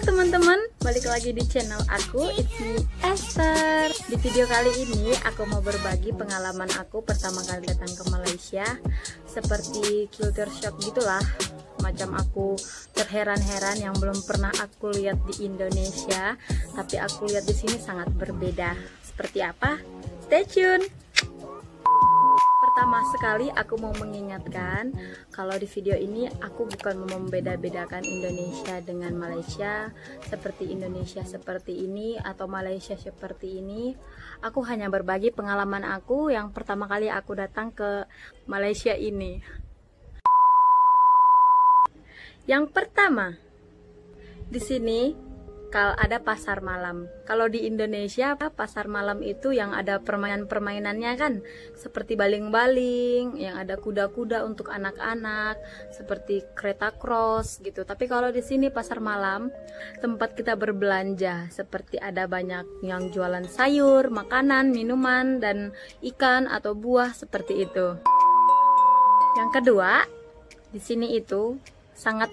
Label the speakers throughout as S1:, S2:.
S1: teman-teman, balik lagi di channel aku, it's me Esther. Di video kali ini aku mau berbagi pengalaman aku pertama kali datang ke Malaysia. Seperti culture shock gitulah. Macam aku terheran-heran yang belum pernah aku lihat di Indonesia, tapi aku lihat di sini sangat berbeda. Seperti apa? Stay tune. Pertama sekali aku mau mengingatkan kalau di video ini aku bukan membeda-bedakan Indonesia dengan Malaysia, seperti Indonesia seperti ini atau Malaysia seperti ini. Aku hanya berbagi pengalaman aku yang pertama kali aku datang ke Malaysia ini. Yang pertama, di sini kalau ada pasar malam. Kalau di Indonesia pasar malam itu yang ada permainan-permainannya kan, seperti baling-baling, yang ada kuda-kuda untuk anak-anak, seperti kereta cross gitu. Tapi kalau di sini pasar malam, tempat kita berbelanja, seperti ada banyak yang jualan sayur, makanan, minuman, dan ikan atau buah seperti itu. Yang kedua, di sini itu sangat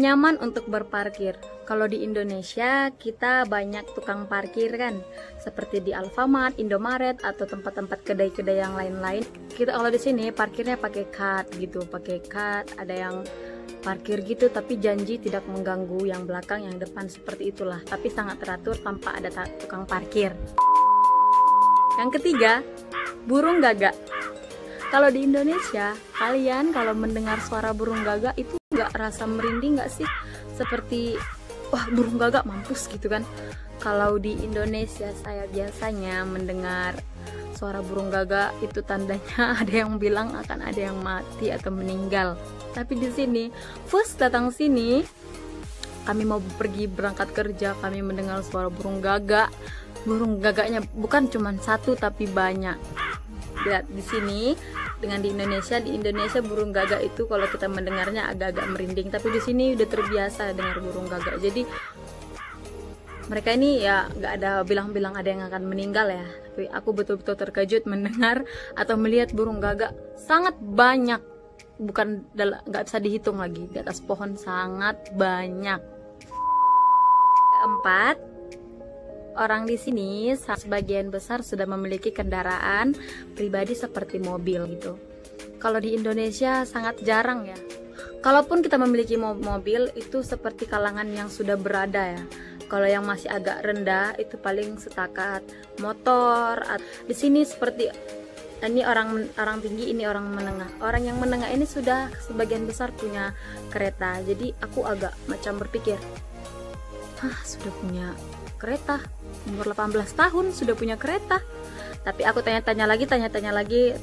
S1: nyaman untuk berparkir. Kalau di Indonesia kita banyak tukang parkir kan, seperti di Alfamart, Indomaret atau tempat-tempat kedai-kedai yang lain-lain. Kita kalau di sini parkirnya pakai card gitu, pakai card. Ada yang parkir gitu tapi janji tidak mengganggu yang belakang, yang depan seperti itulah. Tapi sangat teratur tanpa ada tukang parkir. Yang ketiga, burung gagak. Kalau di Indonesia, kalian kalau mendengar suara burung gagak itu nggak rasa merinding nggak sih? Seperti wah, burung gagak mampus gitu kan. Kalau di Indonesia saya biasanya mendengar suara burung gagak itu tandanya ada yang bilang akan ada yang mati atau meninggal. Tapi di sini first datang sini, kami mau pergi berangkat kerja, kami mendengar suara burung gagak. Burung gagaknya bukan cuma satu tapi banyak. Lihat di sini dengan di Indonesia burung gagak itu kalau kita mendengarnya agak-agak merinding, tapi di sini udah terbiasa dengar burung gagak. Jadi mereka ini ya nggak ada bilang-bilang ada yang akan meninggal ya, tapi aku betul-betul terkejut mendengar atau melihat burung gagak sangat banyak, bukan nggak bisa dihitung lagi, di atas pohon sangat banyak. Keempat, orang di sini sebagian besar sudah memiliki kendaraan pribadi seperti mobil gitu. Kalau di Indonesia sangat jarang ya. Kalaupun kita memiliki mobil itu seperti kalangan yang sudah berada ya. Kalau yang masih agak rendah itu paling setakat motor. Di sini seperti ini orang tinggi, ini orang menengah. Orang yang menengah ini sudah sebagian besar punya kereta. Jadi aku agak macam berpikir, sudah punya kereta, umur 18 tahun sudah punya kereta. Tapi aku tanya-tanya lagi,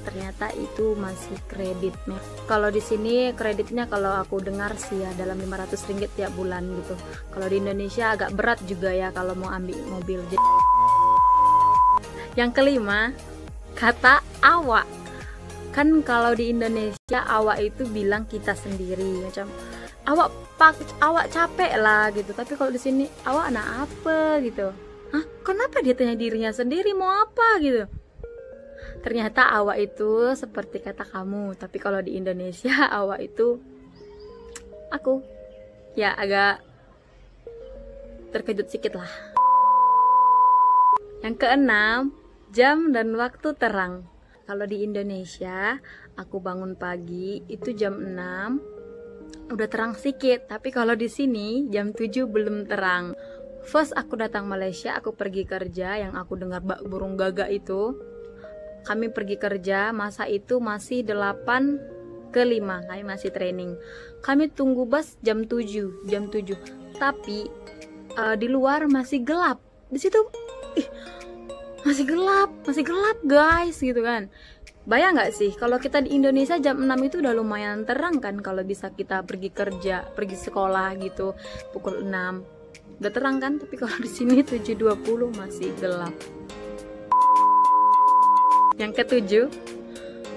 S1: ternyata itu masih kredit. Kalau di sini kreditnya kalau aku dengar sih ya dalam 500 ringgit tiap bulan gitu. Kalau di Indonesia agak berat juga ya kalau mau ambil mobil. Yang kelima, kata awak. Kan kalau di Indonesia awak itu bilang kita sendiri, macam awak capek lah gitu. Tapi kalau di sini awak anak apa gitu. Kenapa dia tanya dirinya sendiri mau apa gitu? Ternyata awak itu seperti kata kamu, tapi kalau di Indonesia awak itu aku. Ya agak terkejut sedikit lah. Yang keenam, jam dan waktu terang. Kalau di Indonesia aku bangun pagi itu jam 6 udah terang sedikit, tapi kalau di sini jam 7 belum terang. First aku datang Malaysia, aku pergi kerja, yang aku dengar burung gagak itu. Kami pergi kerja, masa itu masih 8:05, kami masih training. Kami tunggu bus jam 7. Tapi di luar masih gelap. Di situ masih gelap guys gitu kan. Bayang nggak sih kalau kita di Indonesia jam 6 itu udah lumayan terang kan, kalau bisa kita pergi kerja, pergi sekolah gitu pukul 6 udah terang kan. Tapi kalau di sini 7:20 masih gelap. Yang ketujuh,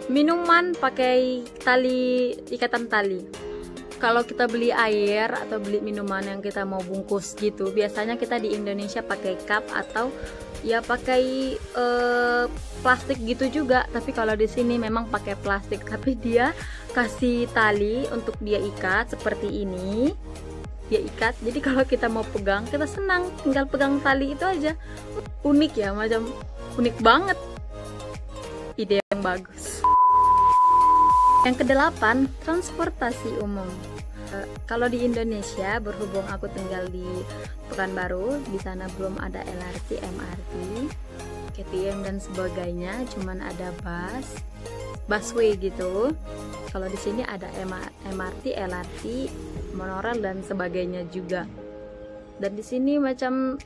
S1: minuman pakai ikatan tali. Kalau kita beli air atau beli minuman yang kita mau bungkus gitu, biasanya kita di Indonesia pakai cup atau ya pakai plastik gitu juga. Tapi kalau di sini memang pakai plastik, tapi dia kasih tali untuk dia ikat seperti ini. dia ikat, jadi kalau kita mau pegang kita senang, tinggal pegang tali itu aja. Unik ya, macam unik banget, ide yang bagus. Yang kedelapan, transportasi umum. Kalau di Indonesia, berhubung aku tinggal di Pekanbaru, di sana belum ada LRT, MRT, KTM dan sebagainya, cuman ada busway gitu. Kalau di sini ada MRT, LRT, monorail dan sebagainya juga. Dan di sini macam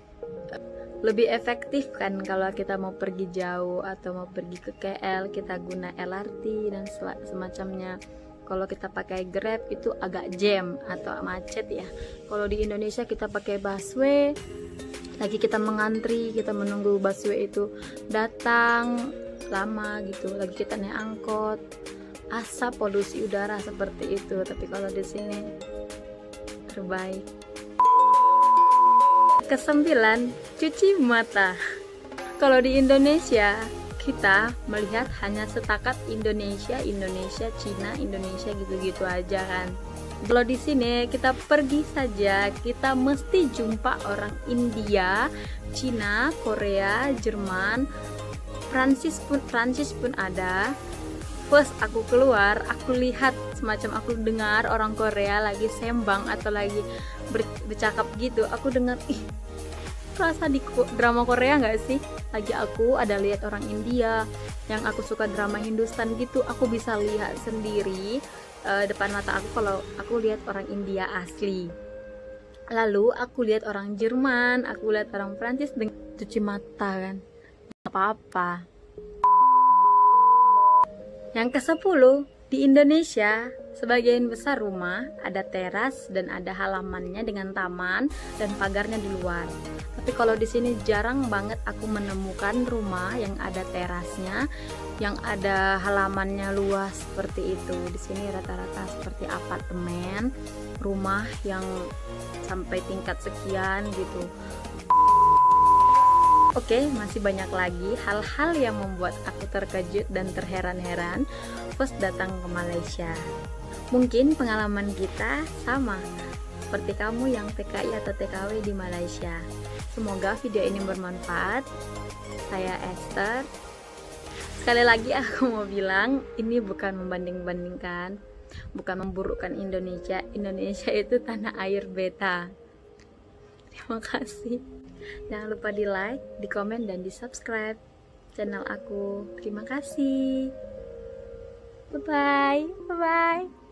S1: lebih efektif kan kalau kita mau pergi jauh atau mau pergi ke KL, kita guna LRT dan semacamnya. Kalau kita pakai Grab itu agak jam atau macet ya. Kalau di Indonesia kita pakai busway, lagi kita mengantri, kita menunggu busway itu datang lama gitu. Lagi kita naik angkot, asap, polusi udara seperti itu. Tapi kalau di sini terbaik. Kesembilan, cuci mata. Kalau di Indonesia kita melihat hanya setakat Indonesia, Cina, Indonesia gitu-gitu aja kan. Kalau di sini kita pergi saja, kita mesti jumpa orang India, Cina, Korea, Jerman, Prancis pun ada. First aku keluar, aku lihat semacam aku dengar orang Korea lagi sembang atau lagi bercakap gitu. Aku dengar, ih, rasa di drama Korea nggak sih? Lagi aku ada lihat orang India, yang aku suka drama Hindustan gitu, aku bisa lihat sendiri depan mata aku kalau aku lihat orang India asli. Lalu aku lihat orang Jerman, aku lihat orang Prancis dengan cuci mata kan, nggak apa-apa. Yang ke-10, di Indonesia sebagian besar rumah ada teras dan ada halamannya dengan taman dan pagarnya di luar. Tapi kalau di sini jarang banget aku menemukan rumah yang ada terasnya, yang ada halamannya luas seperti itu. Di sini rata-rata seperti apartemen, rumah yang sampai tingkat sekian gitu. Oke, masih banyak lagi hal-hal yang membuat aku terkejut dan terheran-heran pas datang ke Malaysia. Mungkin pengalaman kita sama seperti kamu yang TKI atau TKW di Malaysia. Semoga video ini bermanfaat. Saya Esther. Sekali lagi aku mau bilang, ini bukan membanding-bandingkan, bukan memburukkan Indonesia. Indonesia itu tanah air beta. Terima kasih. Jangan lupa di like, di komen, dan di subscribe channel aku. Terima kasih. Bye bye.